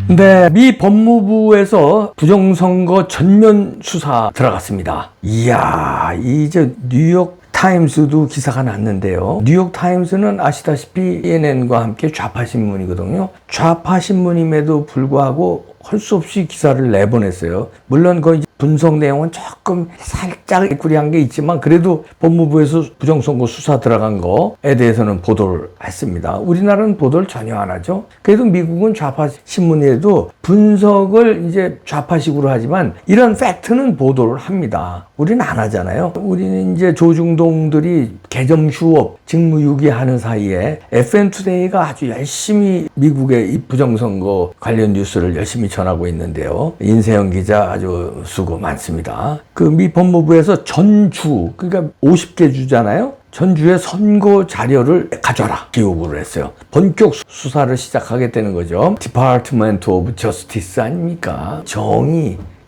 네, 미 법무부에서 부정선거 전면 수사 들어갔습니다. 이야, 이제 뉴욕 타임스도 기사가 났는데요. 뉴욕 타임스는 아시다시피 CNN과 함께 좌파 신문이거든요. 좌파 신문임에도 불구하고 할 수 없이 기사를 내보냈어요. 물론 그 분석 내용은 조금 살짝 꾸리한 게 있지만 그래도 법무부에서 부정선거 수사 들어간 거에 대해서는 보도를 했습니다. 우리나라는 보도를 전혀 안 하죠. 그래도 미국은 좌파 신문에도 분석을 이제 좌파식으로 하지만 이런 팩트는 보도를 합니다. 우리는 안 하잖아요. 우리는 이제 조중동들이 개점 휴업, 직무유기하는 사이에 FN투데이가 아주 열심히 미국의 이 부정선거 관련 뉴스를 열심히 전하고 있는데요. 인세영 기자 아주 수고 많습니다. 그 미 법무부에서 전주, 그러니까 50개 주잖아요. 전주의 선거 자료를 가져라 기록을 했어요. 본격 수사를 시작하게 되는 거죠. Department of Justice 아닙니까?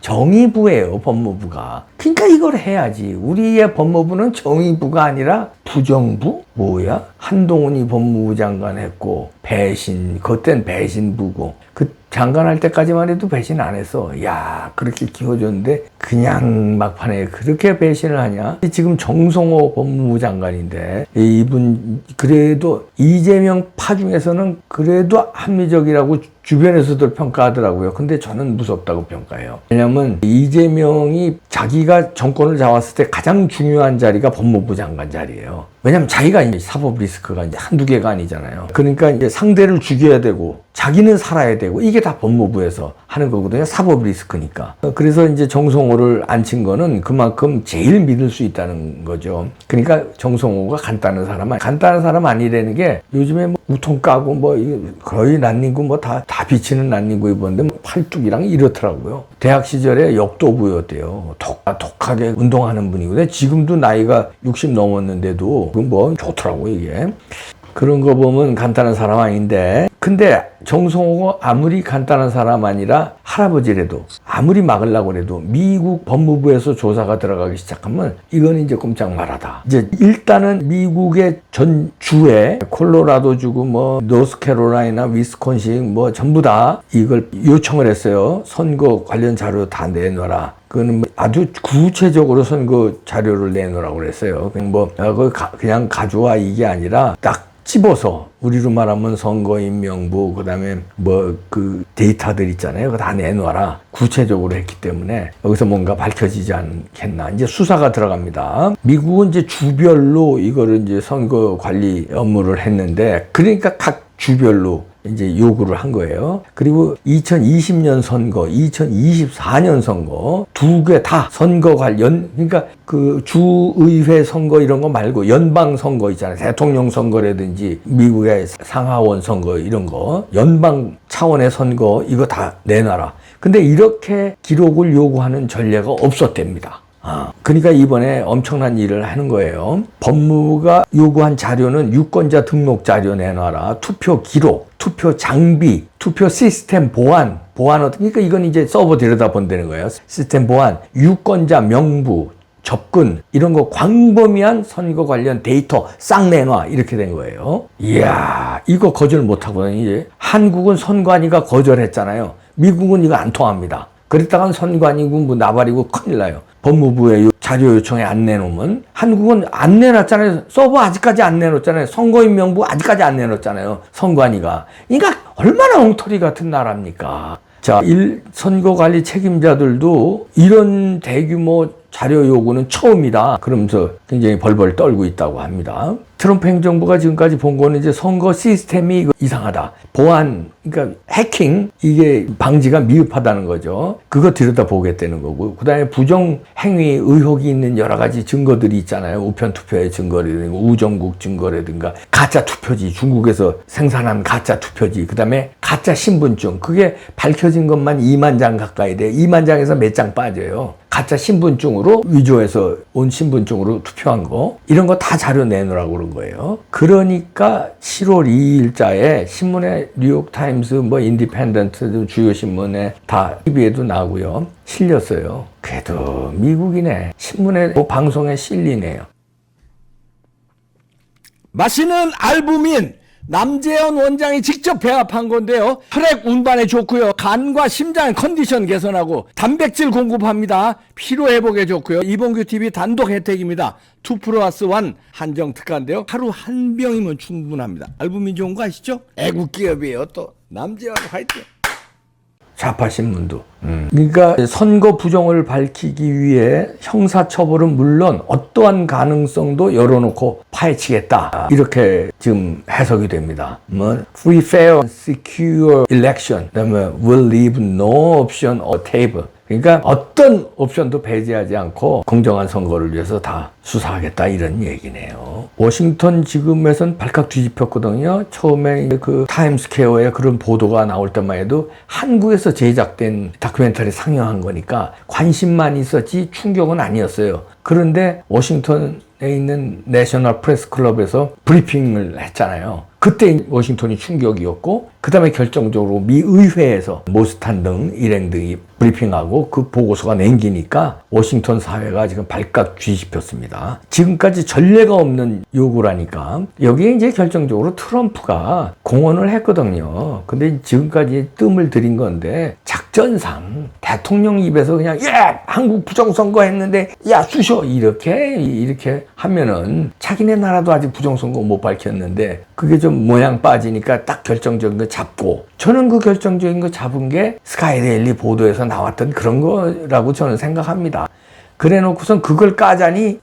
정의부예요, 법무부가. 그러니까 이걸 해야지. 우리의 법무부는 정의부가 아니라 부정부? 뭐야? 한동훈이 법무부 장관 했고 그땐 배신부고 그 장관할 때까지만 해도 배신 안 했어. 야, 그렇게 키워줬는데 그냥 막판에 그렇게 배신을 하냐? 지금 정성호 법무부 장관인데 이분 그래도 이재명 파 중에서는 그래도 합리적이라고 주변에서도 평가하더라고요. 근데 저는 무섭다고 평가해요. 왜냐면 이재명이 자기가 정권을 잡았을 때 가장 중요한 자리가 법무부 장관 자리예요. 왜냐면 자기가 이제 사법 리스크가 이제 한두 개가 아니잖아요. 그러니까 이제 상대를 죽여야 되고 자기는 살아야 되고 이게 다 법무부에서 하는 거거든요. 사법 리스크니까. 그래서 이제 정성호를 앉힌 거는 그만큼 제일 믿을 수 있다는 거죠. 그러니까 정성호가 간단한 사람 아니라는 게 요즘에 뭐 우통 까고 뭐 거의 난닝구 뭐 다 비치는 난닝구 입었는데 뭐 팔뚝이랑 이렇더라고요. 대학 시절에 역도부였대요. 독하게 운동하는 분이거든요. 지금도 나이가 60 넘었는데도 뭐 좋더라고 이게. 그런 거 보면 간단한 사람 아닌데 근데 정성호가 아무리 간단한 사람 아니라 할아버지라도 아무리 막으려고 해도 미국 법무부에서 조사가 들어가기 시작하면 이건 이제 꼼짝 말하다. 이제 일단은 미국의 전 주에 콜로라도주고 뭐 노스캐롤라이나 위스콘신 뭐 전부 다 이걸 요청을 했어요. 선거 관련 자료 다 내놔라. 그거는 아주 구체적으로 선거 자료를 내놓으라고 그랬어요. 그냥 가져와 이게 아니라 딱 집어서 우리로 말하면 선거인 명부 그다음에 뭐 그 데이터들 있잖아요. 그거 다 내놔라. 구체적으로 했기 때문에 여기서 뭔가 밝혀지지 않겠나. 이제 수사가 들어갑니다. 미국은 이제 주별로 이거를 이제 선거 관리 업무를 했는데 그러니까 각 주별로 이제 요구를 한 거예요. 그리고 2020년 선거, 2024년 선거 두 개 다 선거 관련 그러니까 그 주의회 선거 이런 거 말고 연방 선거 있잖아요. 대통령 선거라든지 미국의 상하원 선거 이런 거 연방 차원의 선거 이거 다 내놔라. 근데 이렇게 기록을 요구하는 전례가 없었답니다. 그러니까 이번에 엄청난 일을 하는 거예요. 법무부가 요구한 자료는 유권자 등록 자료 내놔라. 투표 기록, 투표 장비, 투표 시스템 보안 그러니까 이건 이제 서버 들여다본다는 거예요. 시스템 보안, 유권자 명부, 접근 이런 거 광범위한 선거 관련 데이터 싹 내놔 이렇게 된 거예요. 이야, 이거 거절 못하거든요. 이제 한국은 선관위가 거절했잖아요. 미국은 이거 안 통합니다. 그랬다간 선관위고 뭐 나발이고 큰일 나요. 법무부에 자료 요청에 안 내놓으면 한국은 안 내놨잖아요. 서버 아직까지 안 내놓았잖아요. 선거인 명부 아직까지 안 내놓았잖아요. 선관위가. 그러니까 얼마나 엉터리 같은 나라입니까? 자, 선거관리 책임자들도 이런 대규모 자료 요구는 처음이다. 그러면서 굉장히 벌벌 떨고 있다고 합니다. 트럼프 행정부가 지금까지 본 거는 이제 선거 시스템이 이상하다. 보안, 그러니까 해킹, 이게 방지가 미흡하다는 거죠. 그거 들여다보겠다는 거고. 그 다음에 부정행위 의혹이 있는 여러 가지 증거들이 있잖아요. 우편투표의 증거라든가 우정국 증거라든가 가짜 투표지, 중국에서 생산한 가짜 투표지, 그 다음에 가짜 신분증. 그게 밝혀진 것만 2만 장 가까이 돼. 2만 장에서 몇 장 빠져요. 가짜 신분증으로 위조해서 온 신분증으로 투표한 거 이런 거 다 자료 내놓으라고 그런 거예요. 그러니까 7월 2일자에 신문에 뉴욕타임스 뭐 인디펜던트 주요 신문에 다 TV에도 나오고요. 실렸어요. 그래도 미국이네. 신문에 뭐 방송에 실리네요. 마시는 알부민 남재현 원장이 직접 배합한 건데요. 혈액 운반에 좋고요. 간과 심장 컨디션 개선하고 단백질 공급합니다. 피로 회복에 좋고요. 이봉규 TV 단독 혜택입니다. 2+1 한정 특가인데요. 하루 한 병이면 충분합니다. 알부민 좋은 거 아시죠? 애국 기업이에요. 또 남재현 화이팅. 좌파신문도. 그러니까 선거 부정을 밝히기 위해 형사처벌은 물론 어떠한 가능성도 열어놓고 파헤치겠다. 이렇게 지금 해석이 됩니다. Free, fair, secure election. 그다음에 will leave no option on table. 그러니까 어떤 옵션도 배제하지 않고 공정한 선거를 위해서 다 수사하겠다 이런 얘기네요. 워싱턴 지금에선 발칵 뒤집혔거든요. 처음에 그 타임스퀘어에 그런 보도가 나올 때만 해도 한국에서 제작된 다큐멘터리 상영한 거니까 관심만 있었지 충격은 아니었어요. 그런데 워싱턴에 있는 내셔널 프레스 클럽에서 브리핑을 했잖아요. 그때 워싱턴이 충격이었고 그 다음에 결정적으로 미 의회에서 모스탄 등 일행 등이 브리핑하고 그 보고서가 남기니까 워싱턴 사회가 지금 발칵 뒤집혔습니다. 지금까지 전례가 없는 요구라니까 여기에 이제 결정적으로 트럼프가 공언을 했거든요. 근데 지금까지 뜸을 들인 건데 작전상 대통령 입에서 그냥 한국 부정선거 했는데 쑤셔 이렇게 하면은 자기네 나라도 아직 부정선거 못 밝혔는데 그게 좀 모양 빠지니까 딱 결정적인 거 잡고 저는 그 결정적인 거 잡은 게 스카이데일리 보도에서 나왔던 그런 거라고 저는 생각합니다. 그래 놓고선 그걸 까자니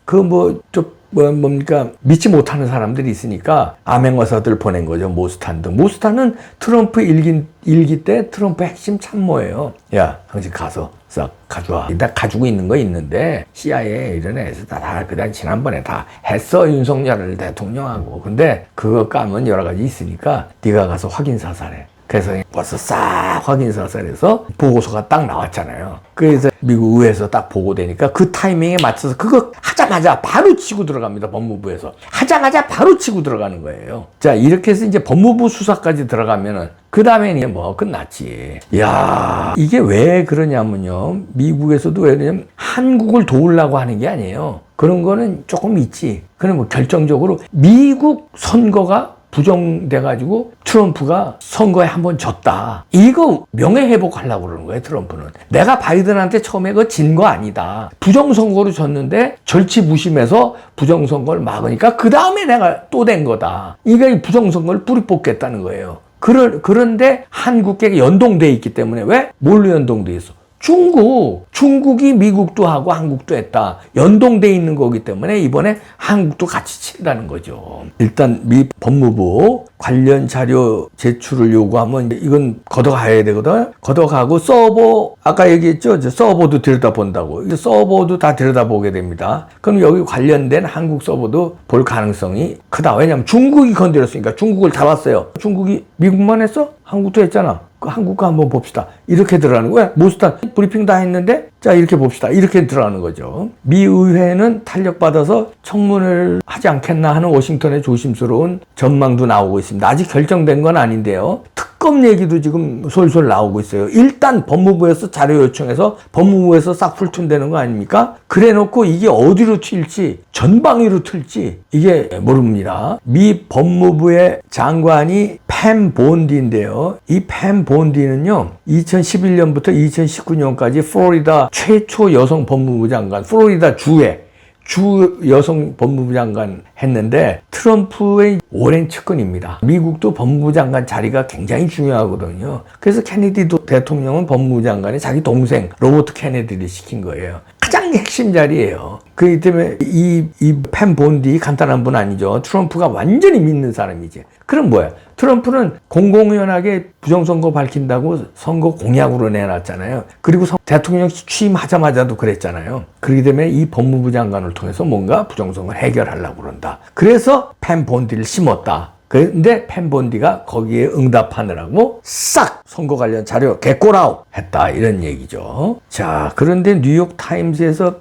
뭡니까 믿지 못하는 사람들이 있으니까 암행어사들 보낸 거죠. 모스탄 등. 모스탄은 트럼프 일기 때 트럼프 핵심 참모예요. 야 당신 가서 싹 가져와. 나 가지고 있는 거 있는데 CIA 이런 애에서 다 그다음 지난번에 다 했어 윤석열을 대통령하고. 근데 그거 까면 여러 가지 있으니까 네가 가서 확인 사살해. 그래서 벌써 싹 확인 사살해서 보고서가 딱 나왔잖아요. 그래서 미국 의회에서 딱 보고되니까 그 타이밍에 맞춰서 그거 하자마자 바로 치고 들어갑니다. 법무부에서. 하자마자 바로 치고 들어가는 거예요. 자, 이렇게 해서 이제 법무부 수사까지 들어가면은 그 다음에는 뭐 끝났지. 야, 이게 왜 그러냐면요. 미국에서도 왜 그러냐면 한국을 도우려고 하는 게 아니에요. 그런 거는 조금 있지. 그럼 뭐 결정적으로 미국 선거가 부정돼가지고 트럼프가 선거에 한번 졌다. 이거 명예회복하려고 그러는 거예요, 트럼프는. 내가 바이든한테 처음에 그거 진 거 아니다. 부정선거로 졌는데 절치부심해서 부정선거를 막으니까 그 다음에 내가 또 된 거다. 이게 부정선거를 뿌리 뽑겠다는 거예요. 그런데 한국계 연동돼 있기 때문에 왜? 뭘로 연동돼 있어? 중국이 미국도 하고 한국도 했다. 연동돼 있는 거기 때문에 이번에 한국도 같이 친다는 거죠. 일단 미 법무부 관련 자료 제출을 요구하면 이건 걷어가야 되거든. 걷어가고 서버 아까 얘기했죠. 서버도 들여다본다고. 서버도 다 들여다보게 됩니다. 그럼 여기 관련된 한국 서버도 볼 가능성이 크다. 왜냐하면 중국이 건드렸으니까 중국을 다 봤어요. 중국이 미국만 했어? 한국도 했잖아. 그 한국과 한번 봅시다. 이렇게 들어가는 거야. 모스탄 브리핑 다 했는데 자 이렇게 봅시다. 이렇게 들어가는 거죠. 미 의회는 탄력받아서 청문회를 하지 않겠나 하는 워싱턴의 조심스러운 전망도 나오고 있습니다. 아직 결정된 건 아닌데요. 특검 얘기도 지금 솔솔 나오고 있어요. 일단 법무부에서 자료 요청해서 법무부에서 싹 풀툰다는 거 아닙니까? 그래 놓고 이게 어디로 튈지 전방위로 튈지 이게 모릅니다. 미 법무부의 장관이 팸 본디인데요. 이 팸 본디는요. 2011년부터 2019년까지 플로리다 최초 여성 법무부 장관, 플로리다 주 여성 법무부 장관 했는데 트럼프의 오랜 측근입니다. 미국도 법무부 장관 자리가 굉장히 중요하거든요. 그래서 케네디 대통령은 법무부 장관에 자기 동생 로버트 케네디를 시킨 거예요. 가장 핵심 자리예요. 그렇기 때문에 팸 본디 간단한 분 아니죠. 트럼프가 완전히 믿는 사람이지. 그럼 뭐야? 트럼프는 공공연하게 부정선거 밝힌다고 선거 공약으로 내놨잖아요. 그리고 대통령 취임하자마자도 그랬잖아요. 그렇기 때문에 이 법무부 장관을 통해서 뭔가 부정선거를 해결하려고 그런다. 그래서 팸 본디를 심었다. 그런데 팸 본디가 거기에 응답하느라고 싹 선거 관련 자료 개꼬라우 했다 이런 얘기죠. 자, 그런데 뉴욕 타임즈에서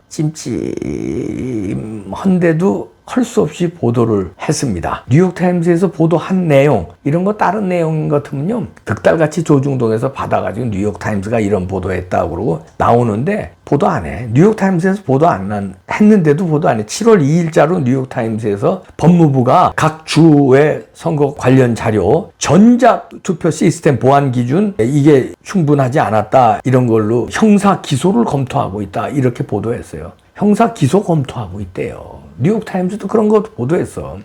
찜찜한데도 할 수 없이 보도를 했습니다. 뉴욕타임스에서 보도한 내용, 이런 거 다른 내용 같으면요, 득달같이 조중동에서 받아가지고 뉴욕타임스가 이런 보도했다고 그러고 나오는데 보도 안 해. 뉴욕타임스에서 보도 안 했는데도 보도 안 해. 7월 2일자로 뉴욕타임스에서 법무부가 각 주의 선거 관련 자료, 전자투표 시스템 보안 기준 이게 충분하지 않았다, 이런 걸로 형사 기소를 검토하고 있다, 이렇게 보도했어요. 형사 기소 검토하고 있대요. 뉴욕타임스도 그런 거 보도했어.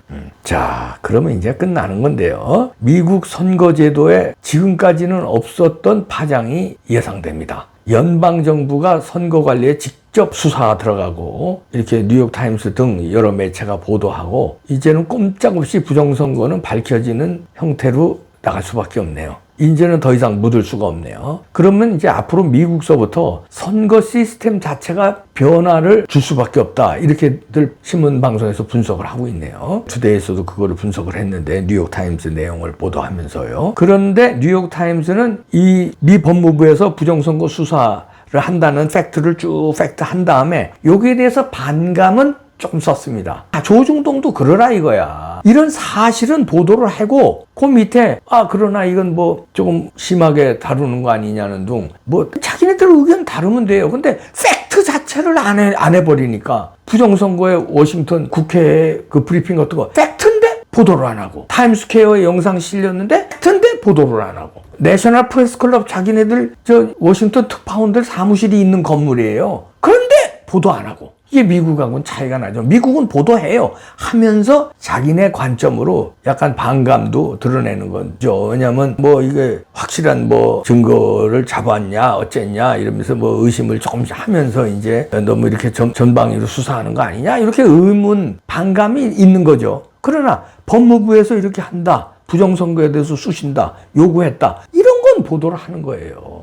자, 그러면 이제 끝나는 건데요. 미국 선거제도에 지금까지는 없었던 파장이 예상됩니다. 연방정부가 선거 관리에 직접 수사 들어가고, 이렇게 뉴욕타임스 등 여러 매체가 보도하고, 이제는 꼼짝없이 부정선거는 밝혀지는 형태로 나갈 수밖에 없네요. 이제는 더 이상 묻을 수가 없네요. 그러면 이제 앞으로 미국서부터 선거 시스템 자체가 변화를 줄 수밖에 없다, 이렇게들 신문 방송에서 분석을 하고 있네요. 투데이에서도 그거를 분석을 했는데, 뉴욕타임스 내용을 보도하면서요. 그런데 뉴욕타임스는 이 미 법무부에서 부정선거 수사를 한다는 팩트를 쭉 팩트한 다음에 여기에 대해서 반감은 조금 썼습니다. 조중동도 그러라 이거야. 이런 사실은 보도를 하고 그 밑에 그러나 이건 뭐 조금 심하게 다루는 거 아니냐는 둥, 뭐 자기네들 의견 다루면 돼요. 근데 팩트 자체를 안 해버리니까 부정선거에 워싱턴 국회 그 브리핑 같은 거 팩트인데 보도를 안 하고, 타임스퀘어에 영상 실렸는데 팩트인데 보도를 안 하고, 내셔널 프레스클럽 자기네들 워싱턴 특파원들 사무실이 있는 건물이에요. 그런데 보도 안 하고. 이게 미국하고는 차이가 나죠. 미국은 보도해요. 하면서 자기네 관점으로 약간 반감도 드러내는 거죠. 왜냐면 뭐 이게 확실한 뭐 증거를 잡았냐 어쨌냐 이러면서 뭐 의심을 조금씩 하면서 이제 너무 이렇게 전방위로 수사하는 거 아니냐, 이렇게 의문, 반감이 있는 거죠. 그러나 법무부에서 이렇게 한다, 부정선거에 대해서 쑤신다, 요구했다, 이런 건 보도를 하는 거예요.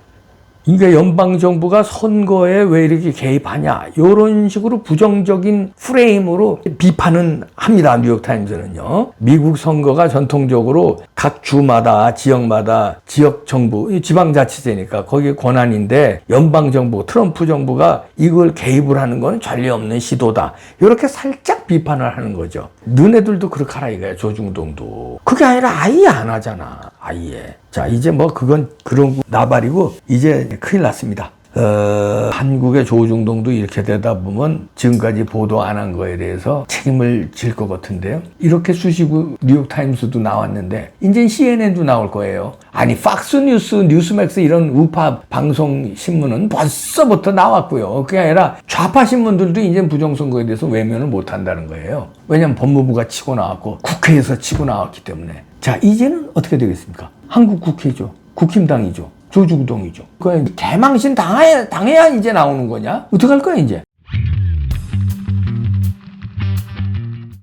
그러니까 연방정부가 선거에 왜 이렇게 개입하냐, 이런 식으로 부정적인 프레임으로 비판은 합니다. 뉴욕타임즈는요. 미국 선거가 전통적으로 각 주마다 지역마다 지역정부, 지방자치제니까 거기에 권한인데, 연방정부, 트럼프 정부가 이걸 개입을 하는 건 전례 없는 시도다, 이렇게 살짝 비판을 하는 거죠. 너네들도 그렇게 하라 이거야. 조중동도. 그게 아니라 아예 안 하잖아. 아예. 자, 이제 뭐 그건 그런 나발이고 이제 큰일 났습니다. 한국의 조중동도 이렇게 되다 보면 지금까지 보도 안 한 거에 대해서 책임을 질 것 같은데요. 이렇게 쑤시고 뉴욕타임스도 나왔는데 이제 CNN도 나올 거예요. 아니, 팍스뉴스, 뉴스맥스 이런 우파 방송 신문은 벌써부터 나왔고요. 그게 아니라 좌파 신문들도 이제 부정선거에 대해서 외면을 못 한다는 거예요. 왜냐하면 법무부가 치고 나왔고 국회에서 치고 나왔기 때문에. 자, 이제는 어떻게 되겠습니까? 한국 국회죠. 국힘당이죠. 조중동이죠. 그 대망신 당해야 이제 나오는 거냐? 어떡할 거야 이제?